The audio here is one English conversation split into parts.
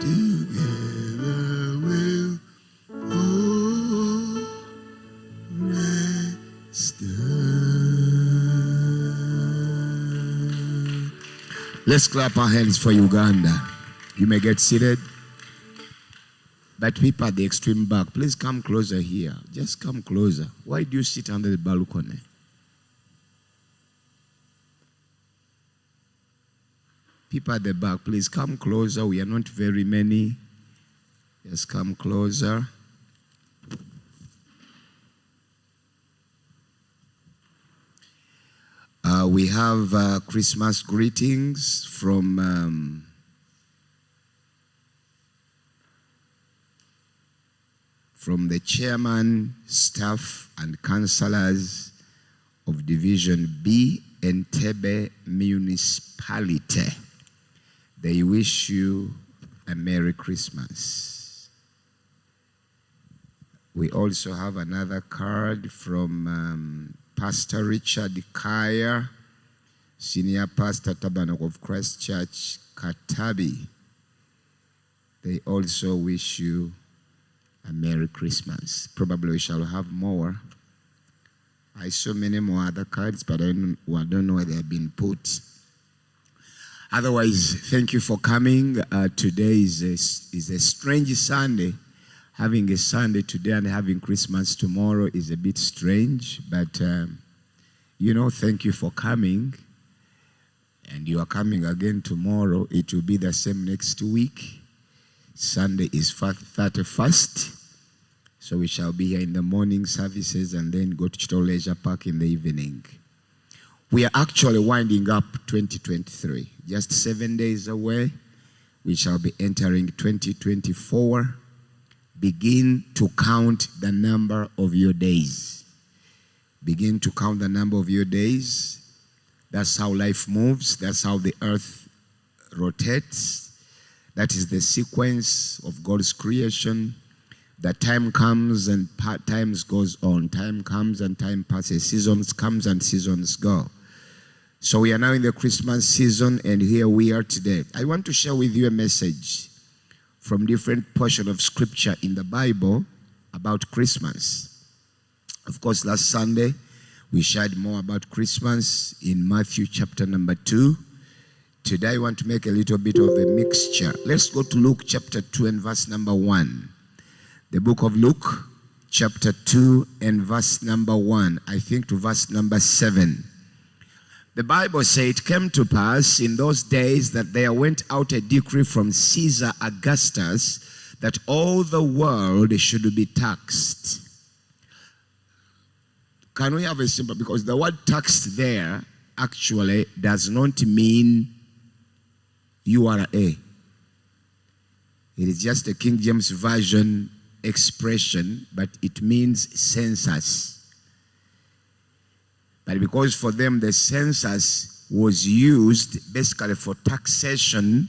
together we'll all rest. Let's clap our hands for Uganda. You may get seated. But people at the extreme back, please come closer here. Just come closer. Why do you sit under the balcony? People at the back, please come closer. We are not very many. Just come closer. We have Christmas greetings from the chairman, staff, and councillors of Division B, Entebbe Municipality. They wish you a Merry Christmas. We also have another card from Pastor Richard Kaya, Senior Pastor, Tabernacle of Christ Church, Katabi. They also wish you a Merry Christmas. Probably we shall have more. I saw many more other cards, but I don't know where they have been put. Otherwise, thank you for coming. Today is a strange Sunday. Having a Sunday today and having Christmas tomorrow is a bit strange, but thank you for coming. And you are coming again tomorrow. It will be the same next week. Sunday is 31st. So we shall be here in the morning services and then go to Chitto Leisure Park in the evening. We are actually winding up 2023. Just 7 days away. We shall be entering 2024. Begin to count the number of your days. Begin to count the number of your days. That's how life moves. That's how the earth rotates. That is the sequence of God's creation. The time comes and time goes on. Time comes and time passes. Seasons comes and seasons go. So we are now in the Christmas season, and here we are today. I want to share with you a message from different portion of scripture in the Bible about Christmas. Of course, last Sunday, we shared more about Christmas in Matthew chapter number 2. Today, I want to make a little bit of a mixture. Let's go to Luke chapter 2 and verse number 1. The book of Luke chapter 2 and verse number 1, I think to verse number 7. The Bible says, it came to pass in those days that there went out a decree from Caesar Augustus that all the world should be taxed. Can we have a simple, because the word taxed there actually does not mean URA. It is just a King James Version expression, but it means census. But because for them the census was used basically for taxation,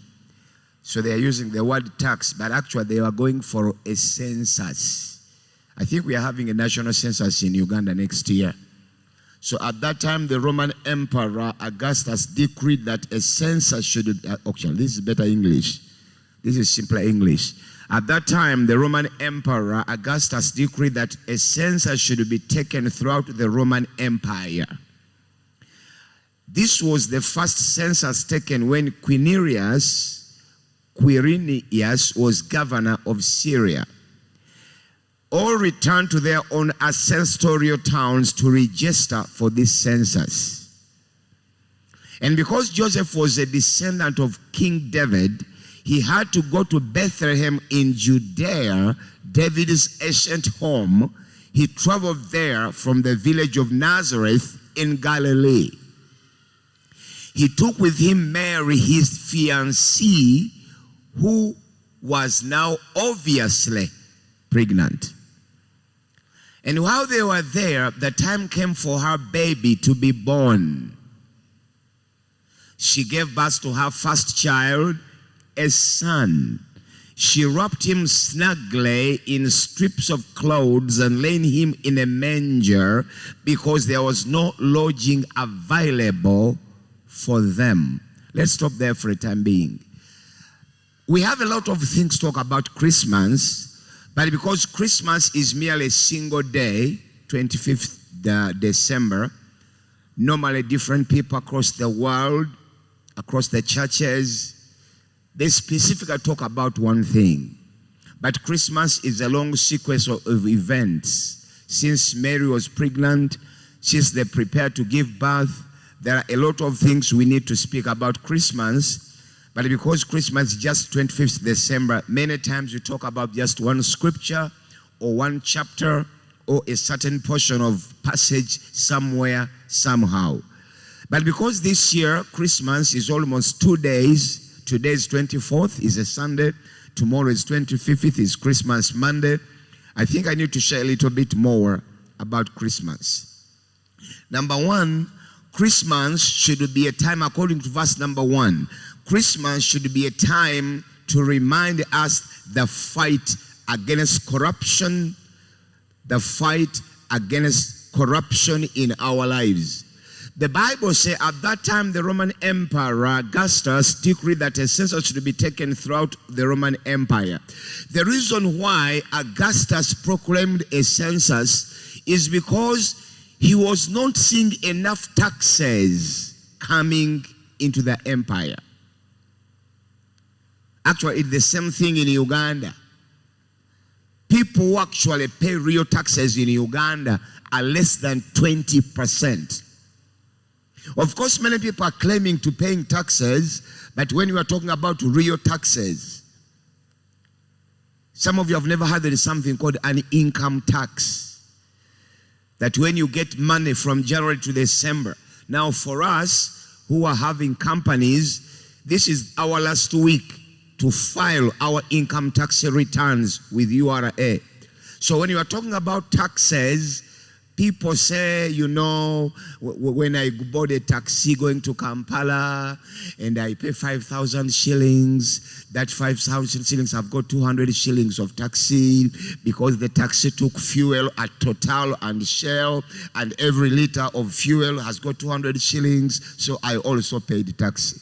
so they are using the word tax, but actually they are going for a census. I think we are having a national census in Uganda next year. So at that time, the Roman Emperor Augustus decreed that a census should, actually this is better English. This is simpler English. At that time, the Roman Emperor Augustus decreed that a census should be taken throughout the Roman Empire. This was the first census taken when Quirinius was governor of Syria. All returned to their own ancestral towns to register for this census. And because Joseph was a descendant of King David, he had to go to Bethlehem in Judea, David's ancient home. He traveled there from the village of Nazareth in Galilee. He took with him Mary, his fiancée, who was now obviously pregnant. And while they were there, the time came for her baby to be born. She gave birth to her first child, a son. She wrapped him snugly in strips of clothes and laid him in a manger because there was no lodging available for them. Let's stop there for a time being. we have a lot of things to talk about Christmas, but because Christmas is merely a single day, 25th December, normally different people across the world, across the churches, they specifically talk about one thing. But Christmas is a long sequence of events. Since Mary was pregnant, since they prepared to give birth, there are a lot of things we need to speak about Christmas. But because Christmas is just 25th December, many times we talk about just one scripture or one chapter or a certain portion of passage somewhere, somehow. But because this year, Christmas is almost 2 days. Today is 24th, is a Sunday. Tomorrow is 25th, is Christmas Monday. I think I need to share a little bit more about Christmas. Number one, Christmas should be a time, according to verse number 1, Christmas should be a time to remind us the fight against corruption, the fight against corruption in our lives. The Bible says at that time the Roman Emperor Augustus decreed that a census should be taken throughout the Roman Empire. The reason why Augustus proclaimed a census is because he was not seeing enough taxes coming into the empire. Actually, it's the same thing in Uganda. People who actually pay real taxes in Uganda are less than 20%. Of course, many people are claiming to paying taxes, but when you are talking about real taxes, some of you have never heard there is something called an income tax. That when you get money from January to December. Now for us who are having companies, this is our last week to file our income tax returns with URA. So when you are talking about taxes, people say, you know, when I bought a taxi going to Kampala and I pay 5,000 shillings, that 5,000 shillings I've got 200 shillings of taxi because the taxi took fuel at Total and Shell, and every liter of fuel has got 200 shillings, so I also paid taxi,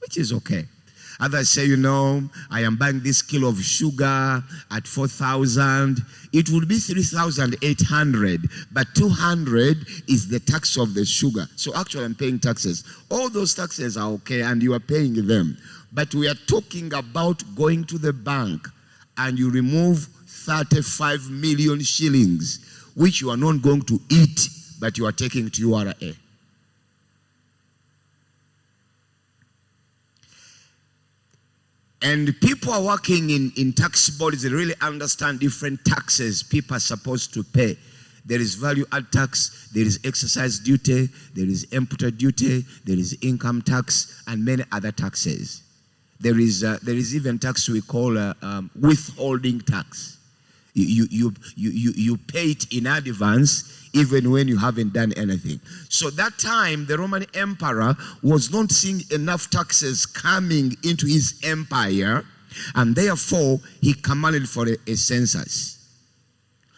which is okay. Others say, you know, I am buying this kilo of sugar at 4,000. It would be 3,800, but 200 is the tax of the sugar. So actually I'm paying taxes. All those taxes are okay and you are paying them. But we are talking about going to the bank and you remove 35 million shillings, which you are not going to eat, but you are taking to URA. And people are working in tax bodies, they really understand different taxes people are supposed to pay. There is value add tax, there is exercise duty, there is input duty, there is income tax, and many other taxes. There is even tax we call withholding tax. You pay it in advance even when you haven't done anything. So that time, the Roman emperor was not seeing enough taxes coming into his empire, and therefore he commanded for a census.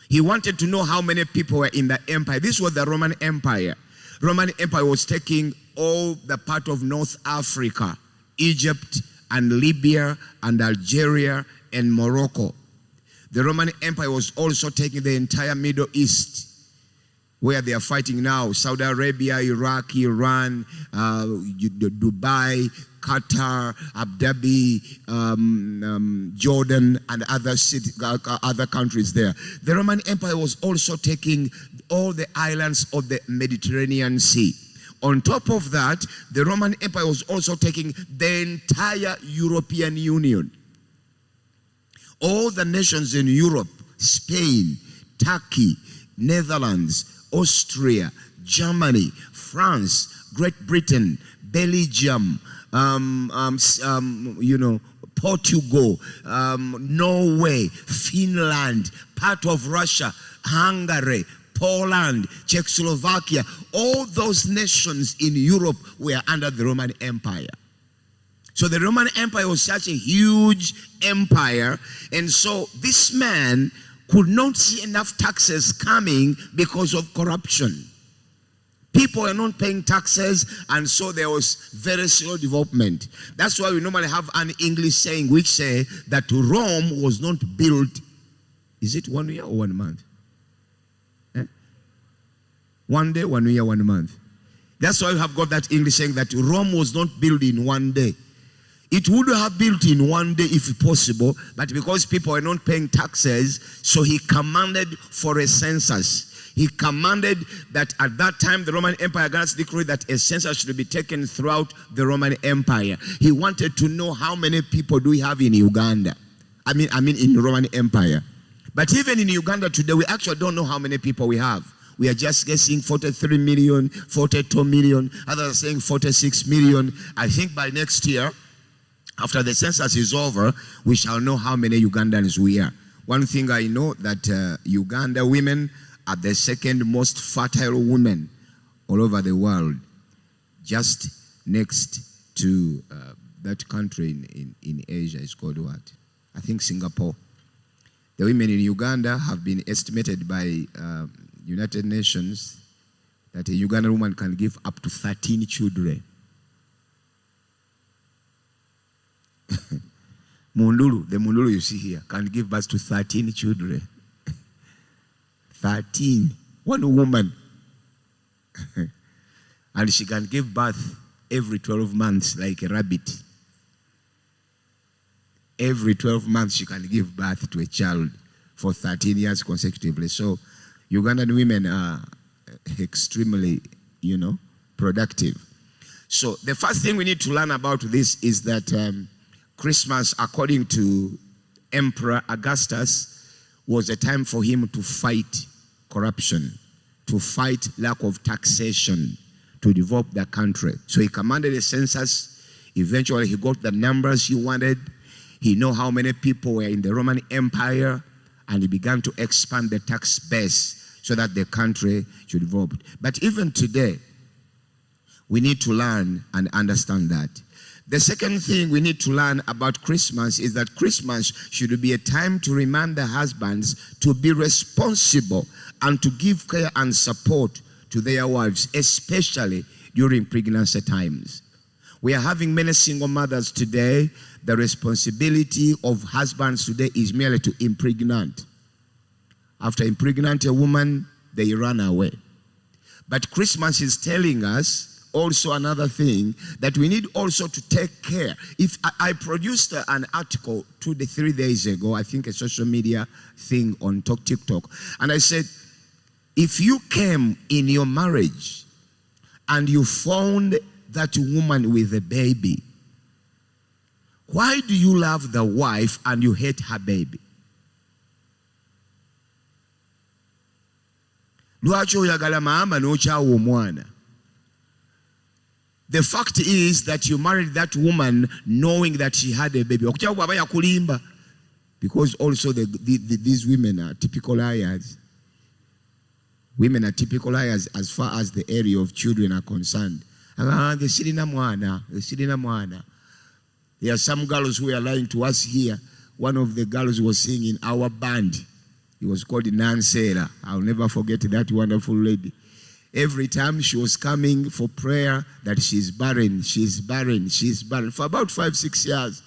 He wanted to know how many people were in the empire. This was the Roman Empire. Roman Empire was taking all the part of North Africa, Egypt and Libya and Algeria and Morocco. The Roman Empire was also taking the entire Middle East, where they are fighting now: Saudi Arabia, Iraq, Iran, Dubai, Qatar, Abu Dhabi, Jordan, and other countries there. The Roman Empire was also taking all the islands of the Mediterranean Sea. On top of that, the Roman Empire was also taking the entire European Union. All the nations in Europe, Spain, Turkey, Netherlands, Austria, Germany, France, Great Britain, Belgium, Portugal, Norway, Finland, part of Russia, Hungary, Poland, Czechoslovakia, all those nations in Europe were under the Roman Empire. So the Roman Empire was such a huge empire, and so this man could not see enough taxes coming because of corruption. People are not paying taxes, and so there was very slow development. That's why we normally have an English saying which say that Rome was not built, is it 1 year or 1 month? 1 day, 1 year, 1 month. That's why we have got that English saying that Rome was not built in 1 day. It would have built in 1 day if possible, but because people were not paying taxes, so he commanded for a census. He commanded that at that time the Roman Empire got decree that a census should be taken throughout the Roman Empire. He wanted to know how many people do we have in Uganda. I mean in the Roman Empire. But even in Uganda today, we actually don't know how many people we have. We are just guessing 43 million, 42 million. Others are saying 46 million. I think by next year, after the census is over, we shall know how many Ugandans we are. One thing I know that Uganda women are the second most fertile women all over the world, just next to that country in Asia is called what? I think Singapore. The women in Uganda have been estimated by United Nations that a Ugandan woman can give up to 13 children. Mundulu, the Mundulu you see here, can give birth to 13 children. 13. One woman. And she can give birth every 12 months like a rabbit. Every 12 months she can give birth to a child for 13 years consecutively. So Ugandan women are extremely, productive. So the first thing we need to learn about this is that Christmas, according to Emperor Augustus, was a time for him to fight corruption, to fight lack of taxation, to develop the country. So he commanded a census. Eventually he got the numbers he wanted. He knew how many people were in the Roman Empire, and he began to expand the tax base so that the country should develop. But even today, we need to learn and understand that. The second thing we need to learn about Christmas is that Christmas should be a time to remind the husbands to be responsible and to give care and support to their wives, especially during pregnancy times. We are having many single mothers today. The responsibility of husbands today is merely to impregnate. After impregnate a woman, they run away. But Christmas is telling us also another thing, that we need also to take care. If I produced an article 2 to 3 days ago, I think a social media thing on TikTok, and I said, if you came in your marriage and you found that woman with a baby, why do you love the wife and you hate her baby? Lwaki oyagala maama n'okyawa omwana? The fact is that you married that woman knowing that she had a baby. Because also these women are typical liars. Women are typical liars as far as the area of children are concerned. There are some girls who are lying to us here. One of the girls was singing in our band. It was called Nansera. I'll never forget that wonderful lady. Every time she was coming for prayer that she's barren, she's barren, she's barren. For about 5-6 years,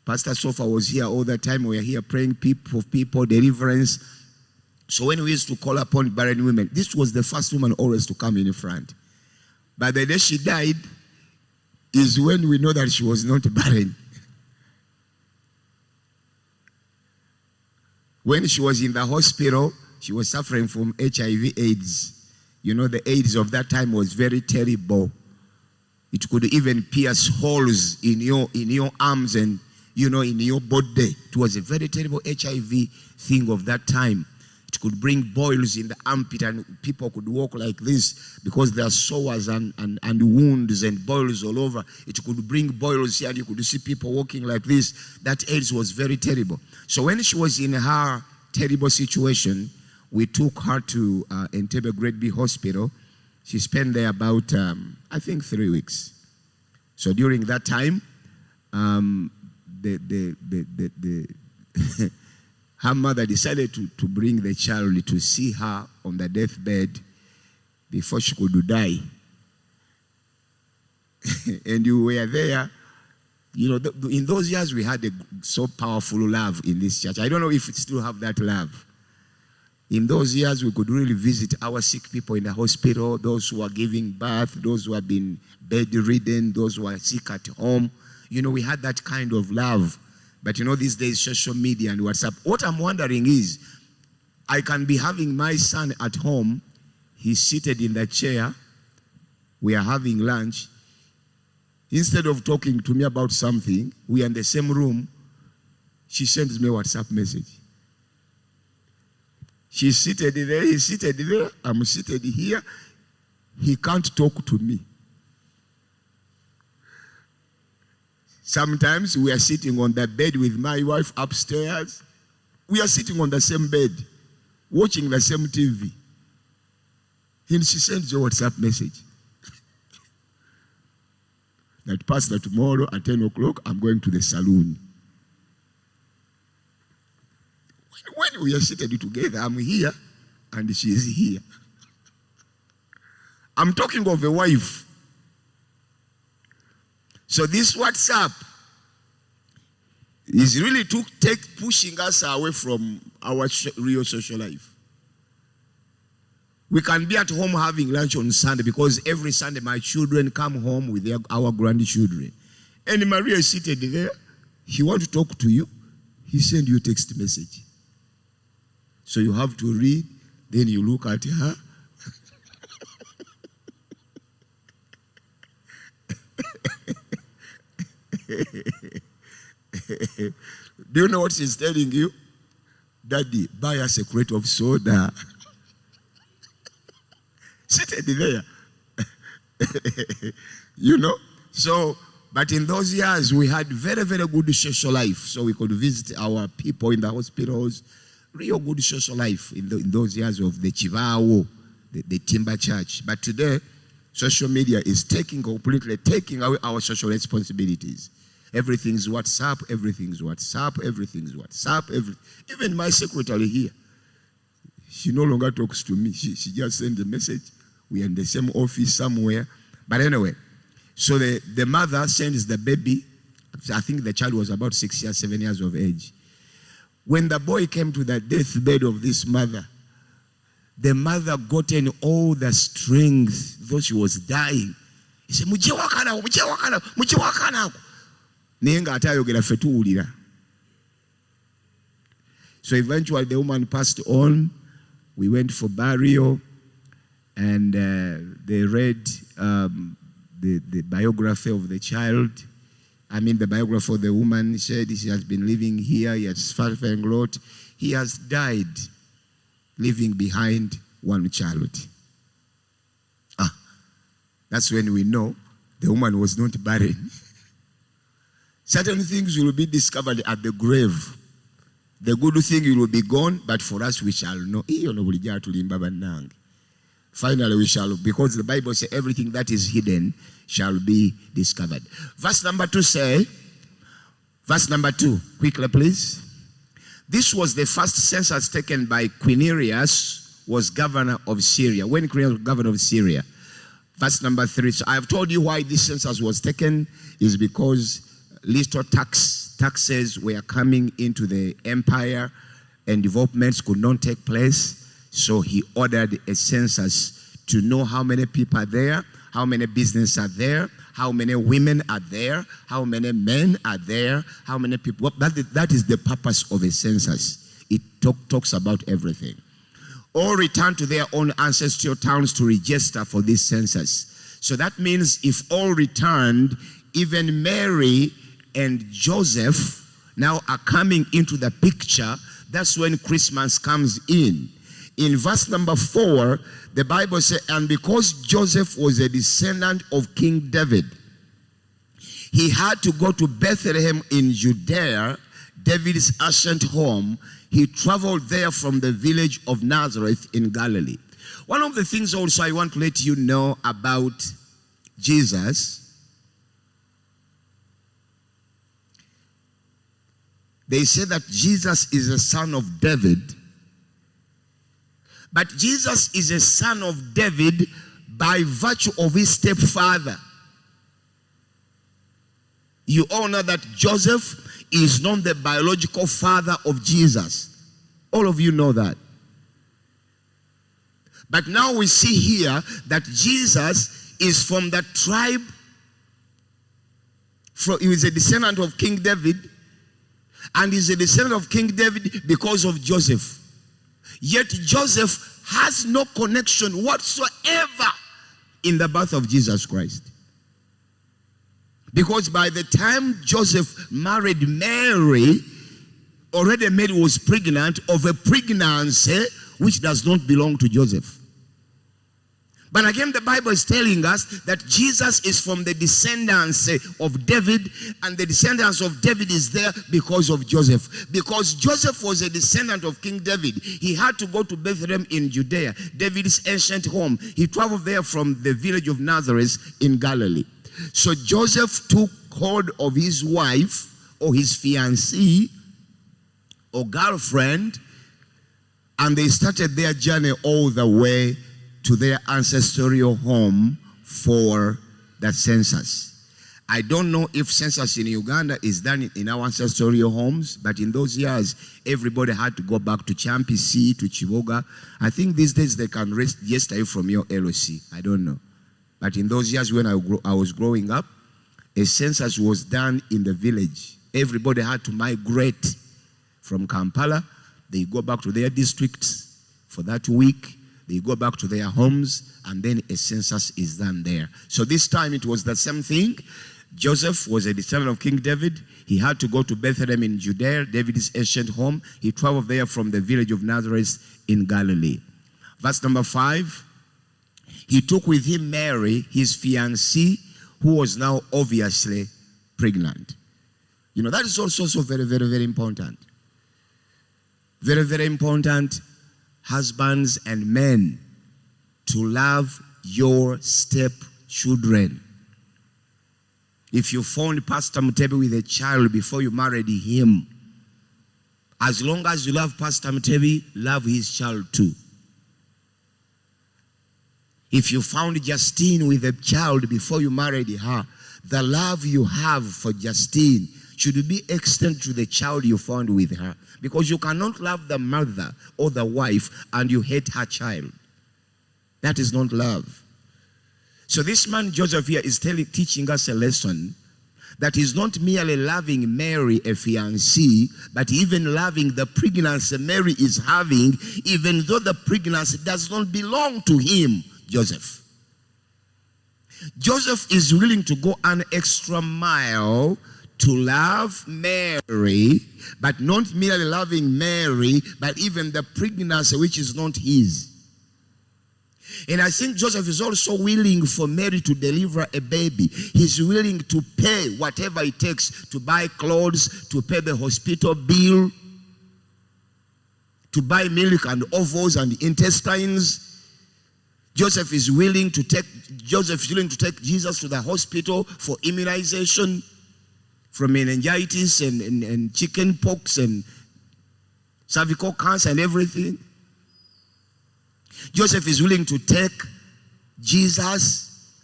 Pastor Sofa was here all the time. We were here praying for people, deliverance. So when we used to call upon barren women, this was the first woman always to come in front. But the day she died is when we know that she was not barren. When she was in the hospital, she was suffering from HIV/AIDS. You know, the AIDS of that time was very terrible. It could even pierce holes in your arms and, in your body. It was a very terrible HIV thing of that time. It could bring boils in the armpit, and people could walk like this because there are sores and wounds and boils all over. It could bring boils here, and you could see people walking like this. That AIDS was very terrible. So when she was in her terrible situation, we took her to Entebbe Great Bee Hospital. She spent there about, I think, 3 weeks. So during that time, her mother decided to bring the child to see her on the deathbed. before she could die. And you were there. You know, in those years we had a so powerful love in this church. I don't know if we still have that love. In those years we could really visit our sick people in the hospital, those who are giving birth, those who have been bedridden, those who are sick at home. You know, we had that kind of love. But you know, these days, social media and WhatsApp. What I'm wondering is, I can be having my son at home. He's seated in the chair. We are having lunch. Instead of talking to me about something, we are in the same room. She sends me a WhatsApp message. She's seated there, he's seated there, I'm seated here. He can't talk to me. Sometimes we are sitting on the bed with my wife upstairs. We are sitting on the same bed, watching the same TV. And she sends a WhatsApp message that, Pastor, tomorrow at 10 o'clock, I'm going to the saloon. When we are seated together, I'm here and she is here. I'm talking of a wife. So this WhatsApp is really pushing us away from our real social life. We can be at home having lunch on Sunday because every Sunday my children come home with our grandchildren. And Maria is seated there. He wants to talk to you. He sends you a text message. So you have to read, then you look at her. Do you know what she's telling you? Daddy, buy us a crate of soda. Seated there. You know? So, but in those years, we had very, very good social life. So we could visit our people in the hospitals. Real good social life in those years of the Chivao, the Timber Church. But today, social media is completely taking away our social responsibilities. Everything's WhatsApp, everything's WhatsApp, everything's WhatsApp. Even my secretary here, she no longer talks to me. She just sends a message. We are in the same office somewhere. But anyway, so the mother sends the baby. I think the child was about 6 years, 7 years of age. When the boy came to the deathbed of this mother, the mother gotten all the strength, though she was dying. He said, Muche wakana, muche wakana, muche wakana. Nenga atayogera fetuulira. So eventually the woman passed on. We went for burial, and they read the biography of the child. The biography of the woman said he has been living here, he has suffered a lot. He has died, leaving behind one child. That's when we know the woman was not barren. Certain things will be discovered at the grave. The good thing will be gone, but for us we shall know. Finally we shall, because the Bible says everything that is hidden shall be discovered. Verse number 2 say, verse number 2, quickly please. This was the first census taken by Quirinius, was governor of Syria. When Quirinius was governor of Syria. Verse number 3, so I have told you why this census was taken is because little taxes were coming into the empire and developments could not take place. So he ordered a census to know how many people are there, how many businesses are there, how many women are there, how many men are there, how many people. That is the purpose of a census. It talks about everything. All return to their own ancestral towns to register for this census. So that means if all returned, even Mary and Joseph now are coming into the picture. That's when Christmas comes in. In verse number 4, the Bible says, and because Joseph was a descendant of King David, he had to go to Bethlehem in Judea, David's ancient home. He traveled there from the village of Nazareth in Galilee. One of the things also I want to let you know about Jesus, they say that Jesus is a son of David, But Jesus is a son of David by virtue of his stepfather. You all know that Joseph is not the biological father of Jesus. All of you know that. But now we see here that Jesus is from the tribe, he is a descendant of King David, and is a descendant of King David because of Joseph. Yet Joseph has no connection whatsoever in the birth of Jesus Christ. Because by the time Joseph married Mary, already Mary was pregnant of a pregnancy which does not belong to Joseph. But again, the Bible is telling us that Jesus is from the descendants of David, and the descendants of David is there because of Joseph. Because Joseph was a descendant of King David, he had to go to Bethlehem in Judea, David's ancient home. He traveled there from the village of Nazareth in Galilee. So Joseph took hold of his wife or his fiancée or girlfriend, and they started their journey all the way to their ancestral home for the census. I don't know if census in Uganda is done in our ancestral homes, but in those years, everybody had to go back to Champisi, to Chiboga. I think these days they can register from your LOC. I don't know. But in those years when I was growing up, a census was done in the village. Everybody had to migrate from Kampala. They go back to their districts for that week. They go back to their homes, and then a census is done there. So this time it was the same thing. Joseph was a descendant of King David. He had to go to Bethlehem in Judea, David's ancient home. He traveled there from the village of Nazareth in Galilee. Verse number 5. He took with him Mary, his fiancée, who was now obviously pregnant. You know, that is also very, very, very important. Very, very important, husbands and men, to love your stepchildren. If you found Pastor Mutebi with a child before you married him, as long as you love Pastor Mutebi, love his child too. If you found Justine with a child before you married her, the love you have for Justine should be extended to the child you found with her. Because you cannot love the mother or the wife and you hate her child. That is not love. So this man Joseph here is teaching us a lesson that is not merely loving Mary, a fiancée, but even loving the pregnancy Mary is having, even though the pregnancy does not belong to him, Joseph. Joseph is willing to go an extra mile to love Mary, but not merely loving Mary, but even the pregnancy which is not his. And I think Joseph is also willing for Mary to deliver a baby. He's willing to pay whatever it takes to buy clothes, to pay the hospital bill, to buy milk and ovals and intestines. Joseph is willing to take Jesus to the hospital for immunization from meningitis and chicken pox and cervical cancer and everything. Joseph is willing to take Jesus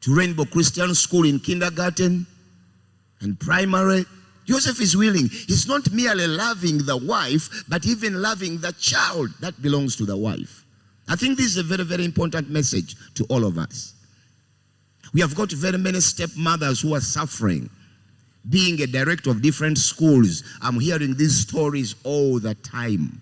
to Rainbow Christian School in kindergarten and primary. Joseph is willing. He's not merely loving the wife, but even loving the child that belongs to the wife. I think this is a very, very important message to all of us. We have got very many stepmothers who are suffering. Being a director of different schools, I'm hearing these stories all the time.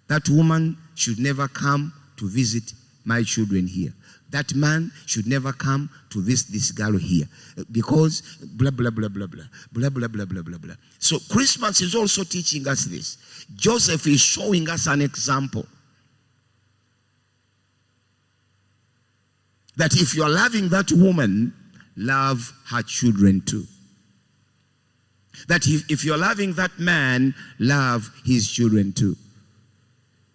That woman should never come to visit my children here. That man should never come to visit this girl here. Because blah, blah, blah, blah, blah, blah, blah, blah, blah, blah, blah. So Christmas is also teaching us this. Joseph is showing us an example. That if you are loving that woman, love her children too. That if you're loving that man, love his children too.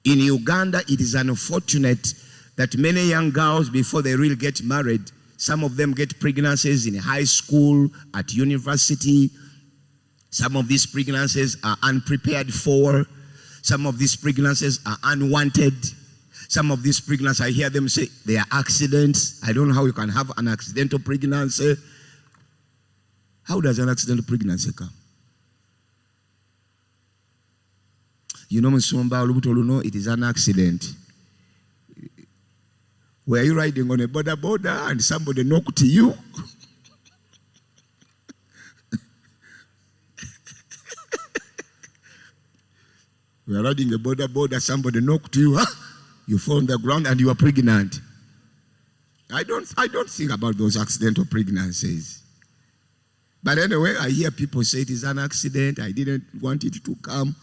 In Uganda, it is unfortunate that many young girls, before they really get married, some of them get pregnancies in high school, at university. Some of these pregnancies are unprepared for. Some of these pregnancies are unwanted. Some of these pregnancies, I hear them say they are accidents. I don't know how you can have an accidental pregnancy. How does an accidental pregnancy come? You know, it is an accident. Were you riding on a border and somebody knocked you? We are riding a border, somebody knocked you, you fall on the ground and you are pregnant. I don't think about those accidental pregnancies. But anyway, I hear people say it is an accident. I didn't want it to come.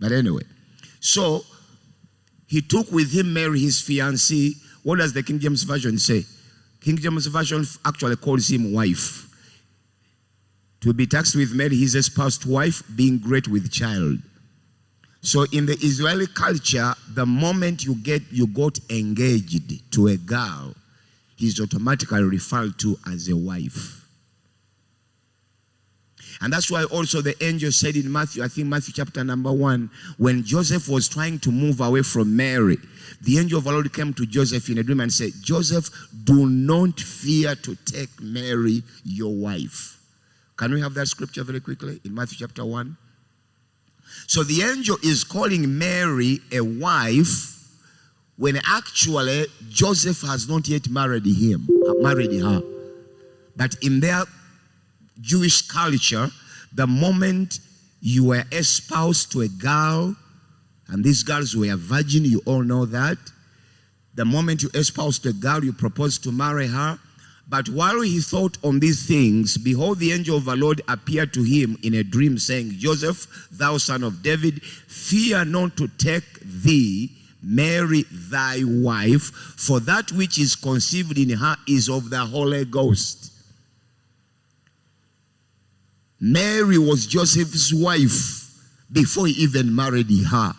But anyway, so he took with him Mary, his fiancée. What does the King James Version say? King James Version actually calls him wife. To be taxed with Mary, his espoused wife, being great with child. So in the Israeli culture, the moment you got engaged to a girl, he's automatically referred to as a wife. And that's why also the angel said in Matthew, I think Matthew chapter number 1, when Joseph was trying to move away from Mary, the angel of the Lord came to Joseph in a dream and said, Joseph, do not fear to take Mary, your wife. Can we have that scripture very quickly in Matthew chapter 1? So the angel is calling Mary a wife when actually Joseph has not yet married her. But in their Jewish culture, the moment you were espoused to a girl, and these girls were virgin, you all know that. The moment you espoused a girl, you proposed to marry her. But while he thought on these things, behold, the angel of the Lord appeared to him in a dream, saying, Joseph, thou son of David, fear not to take thee Mary thy wife, for that which is conceived in her is of the Holy Ghost. Mary was Joseph's wife before he even married her.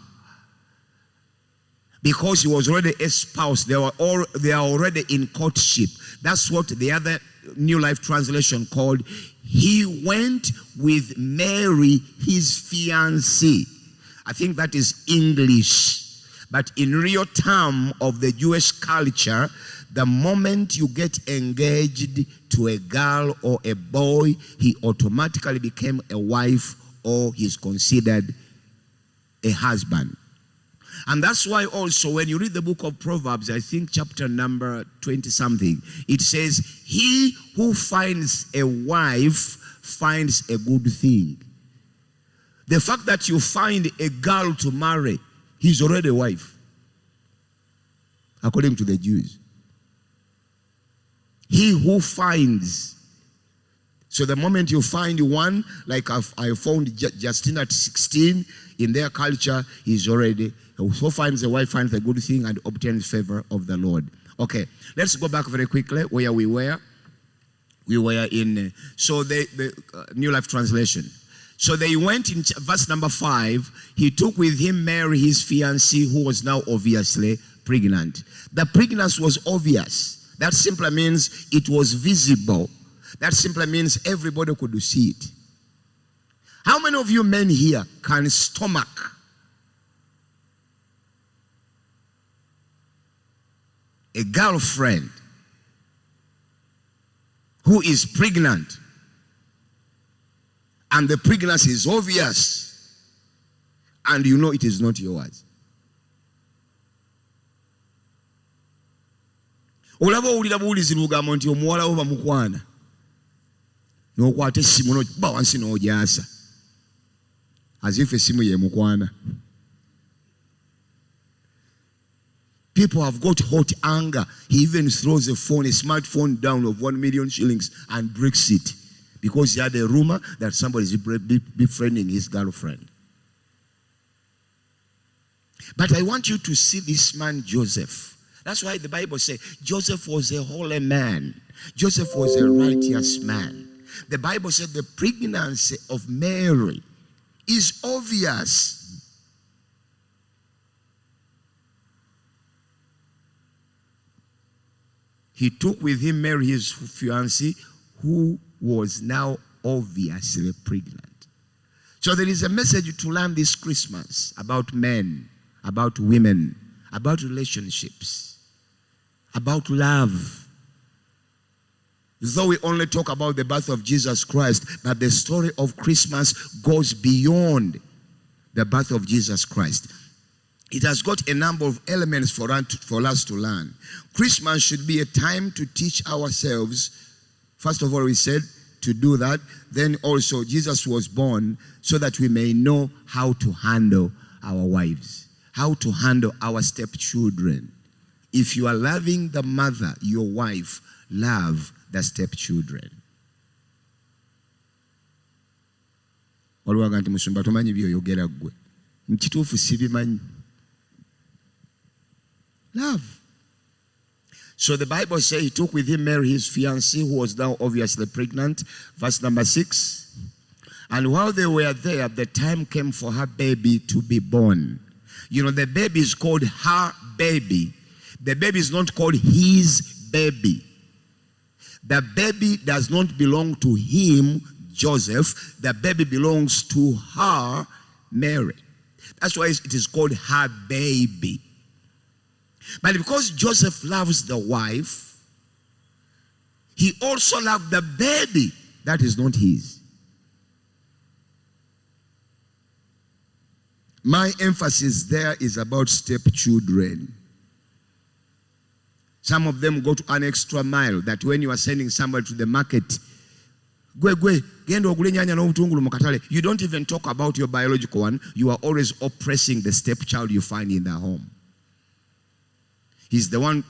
Because he was already espoused, they are already in courtship. That's what the other New Life Translation called, he went with Mary, his fiancée. I think that is English. But in real term of the Jewish culture, the moment you get engaged to a girl or a boy, he automatically became a wife or he's considered a husband. And that's why also when you read the book of Proverbs, I think chapter number 20 something, it says, he who finds a wife finds a good thing. The fact that you find a girl to marry, he's already a wife, according to the Jews. He who finds. So the moment you find one, like I found Justin at 16, in their culture, he's already, who finds a wife finds a good thing and obtains favor of the Lord. Okay, let's go back very quickly where we were. We were in, so the New Life Translation. So they went in verse number 5, he took with him Mary, his fiancée, who was now obviously pregnant. The pregnancy was obvious. That simply means it was visible. That simply means everybody could see it. How many of you men here can stomach a girlfriend who is pregnant and the pregnancy is obvious and you know it is not yours? Olaba owulira buwulizi lugambo nti omuwala wo bamukwana n'okwata essimu n'okuba wansi n'ogyasa as if essimu y'emukwana. People have got hot anger. He even throws a smartphone down of 1 million shillings and breaks it because he had a rumor that somebody is befriending his girlfriend. But I want you to see this man Joseph. That's why the Bible says Joseph was a holy man. Joseph was a righteous man. The Bible said the pregnancy of Mary is obvious. He took with him Mary, his fiancée, who was now obviously pregnant. So there is a message to learn this Christmas about men, about women, about relationships, about love. Though we only talk about the birth of Jesus Christ, but the story of Christmas goes beyond the birth of Jesus Christ. It has got a number of elements for us to learn. Christmas should be a time to teach ourselves. First of all, we said to do that. Then also, Jesus was born so that we may know how to handle our wives, how to handle our stepchildren. If you are loving the mother, your wife, love the stepchildren. Waliwo nti musumba tomanyi byoyogera ggwe. Nkituufu sibimanyi. Love. So the Bible says he took with him Mary, his fiancée, who was now obviously pregnant. Verse number 6. And while they were there, the time came for her baby to be born. You know, the baby is called her baby. The baby is not called his baby. The baby does not belong to him, Joseph. The baby belongs to her, Mary. That's why it is called her baby. But because Joseph loves the wife, he also loved the baby that is not his. My emphasis there is about stepchildren. Some of them go to an extra mile, that when you are sending somebody to the market, you don't even talk about your biological one. You are always oppressing the stepchild you find in the home. He's the one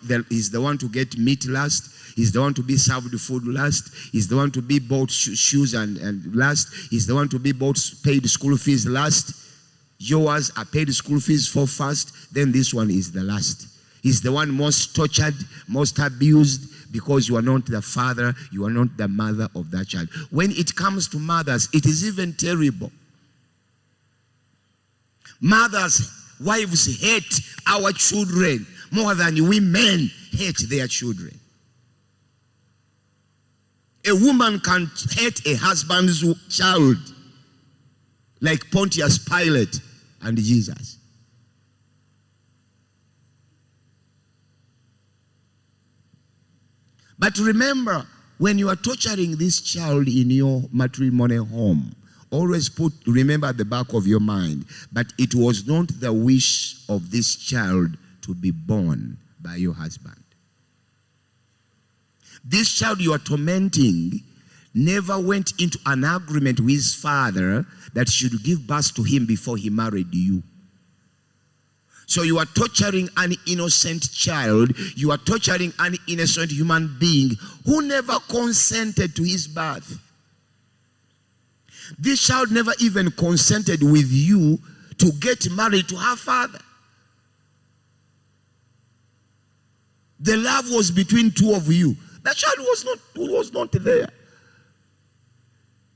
to get meat last. He's the one to be served food last. He's the one to be bought shoes and last. He's the one to be bought paid school fees last. Yours are paid school fees for first. Then this one is the last. He's the one most tortured, most abused, because you are not the father, you are not the mother of that child. When it comes to mothers, it is even terrible. Mothers, wives hate our children more than women hate their children. A woman can hate a husband's child like Pontius Pilate and Jesus. But remember, when you are torturing this child in your matrimonial home, always remember at the back of your mind, but it was not the wish of this child to be born by your husband. This child you are tormenting never went into an agreement with his father that he should give birth to him before he married you. So you are torturing an innocent child. You are torturing an innocent human being who never consented to his birth. This child never even consented with you to get married to her father. The love was between two of you. That child was not there.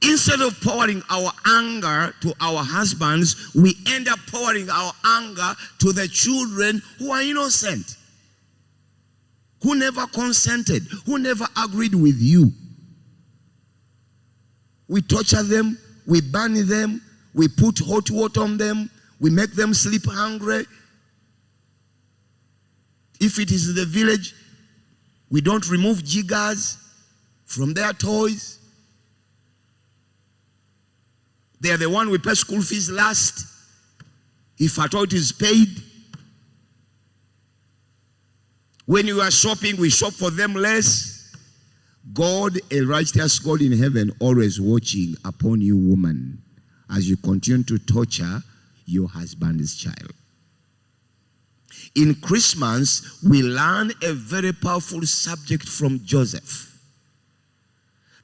Instead of pouring our anger to our husbands, we end up pouring our anger to the children who are innocent, who never consented, who never agreed with you. We torture them, we burn them, we put hot water on them, we make them sleep hungry. If it is the village, we don't remove jiggers from their toys. They are the one we pay school fees last, if at all it is paid. When you are shopping, we shop for them less. God, a righteous God in heaven, always watching upon you, woman, as you continue to torture your husband's child. In Christmas, we learn a very powerful subject from Joseph.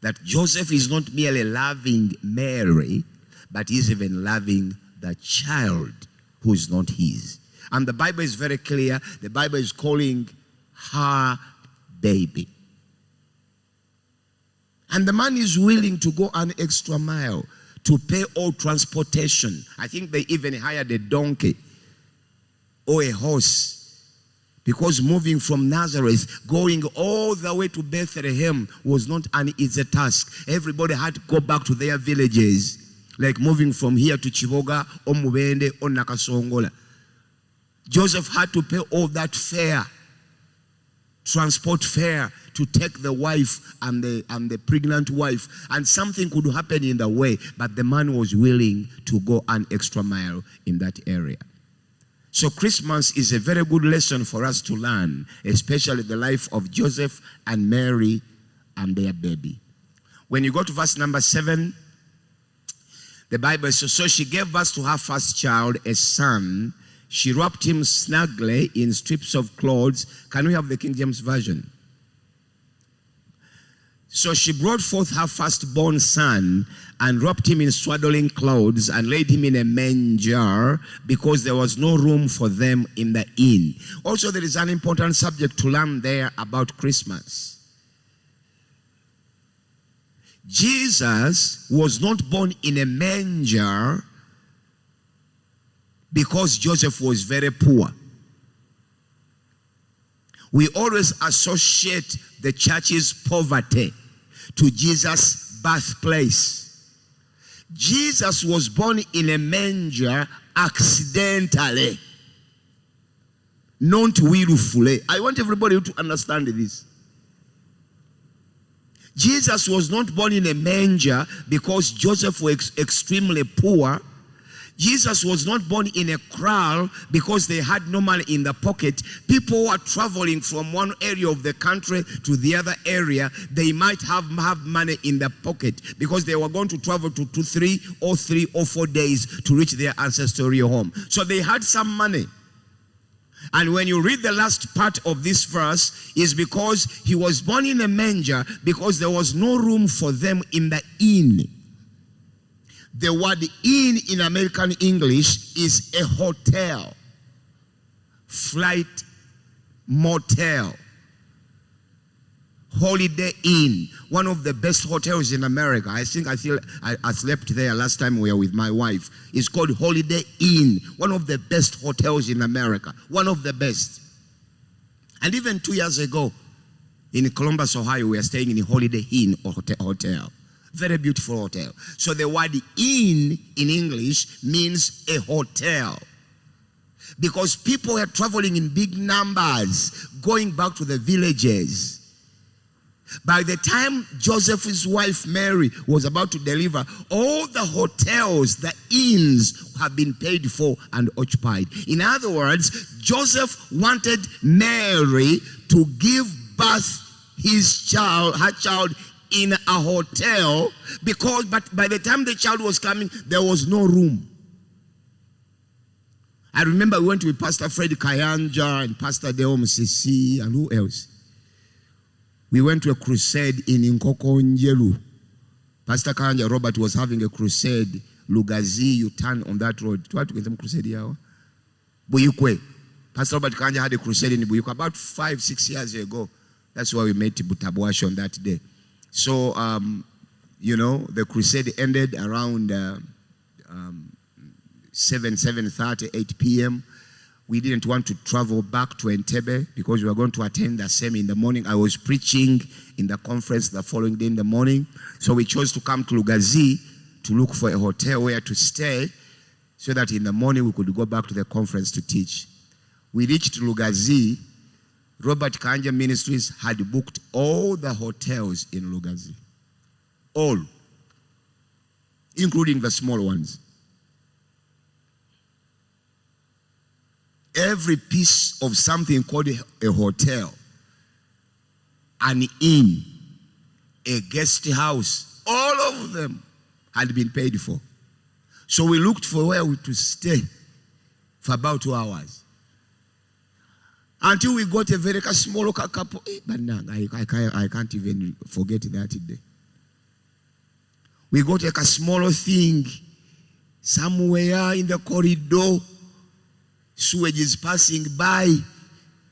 That Joseph is not merely loving Mary, but he's even loving the child who is not his. And the Bible is very clear. The Bible is calling her baby. And the man is willing to go an extra mile to pay all transportation. I think they even hired a donkey or a horse, because moving from Nazareth, going all the way to Bethlehem was not an easy task. Everybody had to go back to their villages. like moving from here to Chiboga or Mubende or Nakasongola. Joseph had to pay all that fare, transport fare, to take the wife and the pregnant wife, and something could happen in the way, but the man was willing to go an extra mile in that area. So Christmas is a very good lesson for us to learn, especially the life of Joseph and Mary and their baby. When you go to verse number 7, the Bible says, so she gave birth to her first child, a son. She wrapped him snugly in strips of clothes. Can we have the King James Version? So she brought forth her firstborn son and wrapped him in swaddling clothes and laid him in a manger because there was no room for them in the inn. Also, there is an important subject to learn there about Christmas. Jesus was not born in a manger because Joseph was very poor. We always associate the church's poverty to Jesus' birthplace. Jesus was born in a manger accidentally, not willfully. I want everybody to understand this. Jesus was not born in a manger because Joseph was extremely poor. Jesus was not born in a kraal because they had no money in the pocket. People were traveling from one area of the country to the other area. They might have money in the pocket because they were going to travel to 3 or 4 days to reach their ancestral home. So they had some money. And when you read the last part of this verse, is because he was born in a manger because there was no room for them in the inn. The word inn in American English is a hotel, flight, motel, Holiday Inn, one of the best hotels in America. I think I slept there last time we were with my wife. It's called Holiday Inn, one of the best hotels in America, one of the best. And even 2 years ago, in Columbus, Ohio, we were staying in a Holiday Inn or hotel. Very beautiful hotel. So the word inn in English means a hotel. Because people were traveling in big numbers, going back to the villages. By the time Joseph's wife Mary was about to deliver, all the hotels, the inns have been paid for and occupied. In other words, Joseph wanted Mary to give birth her child in a hotel but by the time the child was coming, there was no room. I remember we went with Pastor Fred Kayanja and Pastor Deo Musisi and who else? We went to a crusade in Nkoko Njeru. Pastor Kayanja Robert was having a crusade. Lugazi, you turn on that road. What to get them crusade here? Buyukwe. Pastor Robert Kayanja had a crusade in Buyukwe about 5-6 years ago. That's why we met Butabuashi on that day. So, the crusade ended around 7:30, 8 p.m. We didn't want to travel back to Entebbe because we were going to attend the same in the morning. I was preaching in the conference the following day in the morning. So we chose to come to Lugazi to look for a hotel where to stay so that in the morning we could go back to the conference to teach. We reached Lugazi. Robert Kayanja Ministries had booked all the hotels in Lugazi. All. Including the small ones. Every piece of something called a hotel, an inn, a guest house, all of them had been paid for. So we looked for where to stay for about 2 hours. Until we got a very small couple. But now, I can't even forget that day. We got a small thing somewhere in the corridor. Sewage is passing by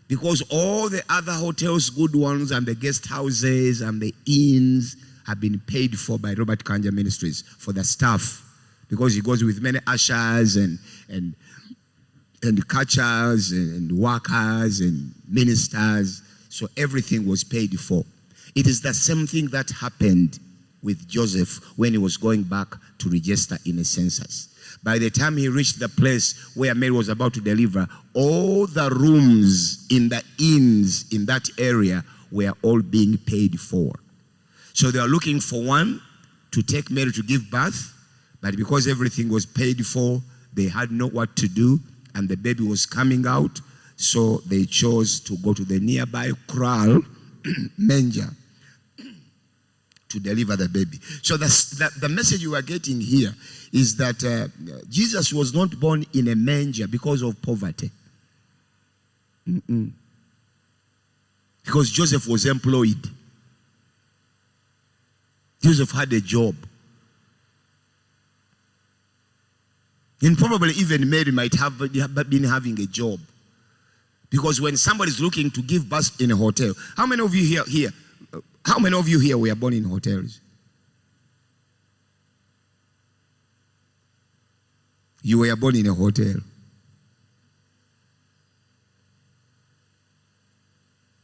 because all the other hotels, good ones, and the guest houses and the inns have been paid for by Robert Kayanja Ministries for the staff, because he goes with many ushers and catchers and workers and ministers. So everything was paid for. It is the same thing that happened with Joseph when he was going back to register in a census. By the time he reached the place where Mary was about to deliver, all the rooms in the inns in that area were all being paid for. So they are looking for one to take Mary to give birth, but because everything was paid for, they had no what to do, and the baby was coming out, so they chose to go to the nearby kraal, manger, to deliver the baby. So the message you are getting here is that Jesus was not born in a manger because of poverty. Because Joseph was employed. Joseph had a job. And probably even Mary might have been having a job. Because when somebody is looking to give birth in a hotel, how many of you here were born in hotels? You were born in a hotel.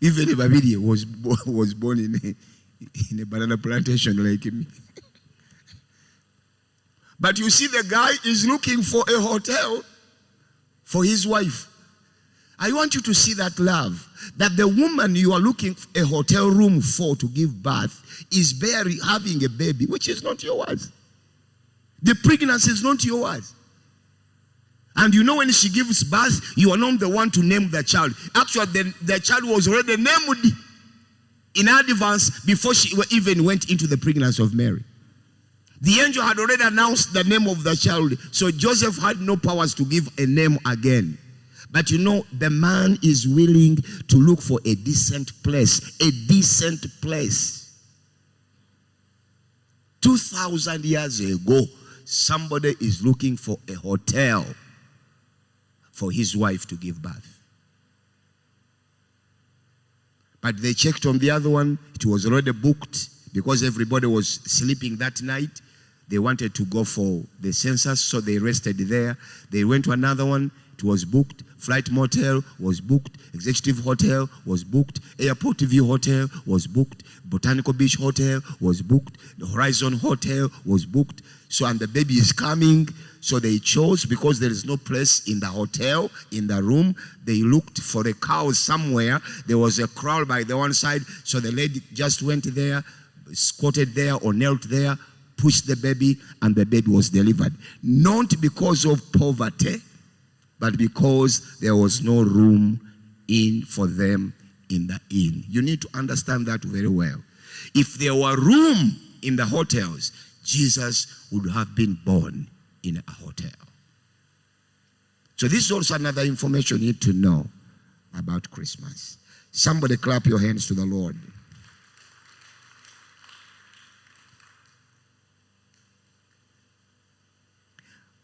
Even Babidi was born in a banana plantation like me. But you see, the guy is looking for a hotel for his wife. I want you to see that love. That the woman you are looking for a hotel room for to give birth is barely having a baby, which is not yours. The pregnancy is not yours. And you know, when she gives birth, you are not the one to name the child. Actually, the child was already named in advance before she even went into the pregnancy of Mary. The angel had already announced the name of the child, so Joseph had no powers to give a name again. But you know, the man is willing to look for a decent place. A decent place. 2,000 years ago, somebody is looking for a hotel for his wife to give birth. But they checked on the other one. It was already booked because everybody was sleeping that night. They wanted to go for the census, so they rested there. They went to another one. It was booked. Flight Motel was booked. Executive Hotel was booked. Airport View Hotel was booked. Botanical Beach Hotel was booked. The Horizon Hotel was booked. So, and the baby is coming. So they chose, because there is no place in the hotel, in the room, they looked for a cow somewhere. There was a kraal by the one side. So the lady just went there, squatted there or knelt there, pushed the baby, and the baby was delivered. Not because of poverty, but because there was no room in for them in the inn. You need to understand that very well. If there were room in the hotels, Jesus would have been born in a hotel. So this is also another information you need to know about Christmas. Somebody clap your hands to the Lord.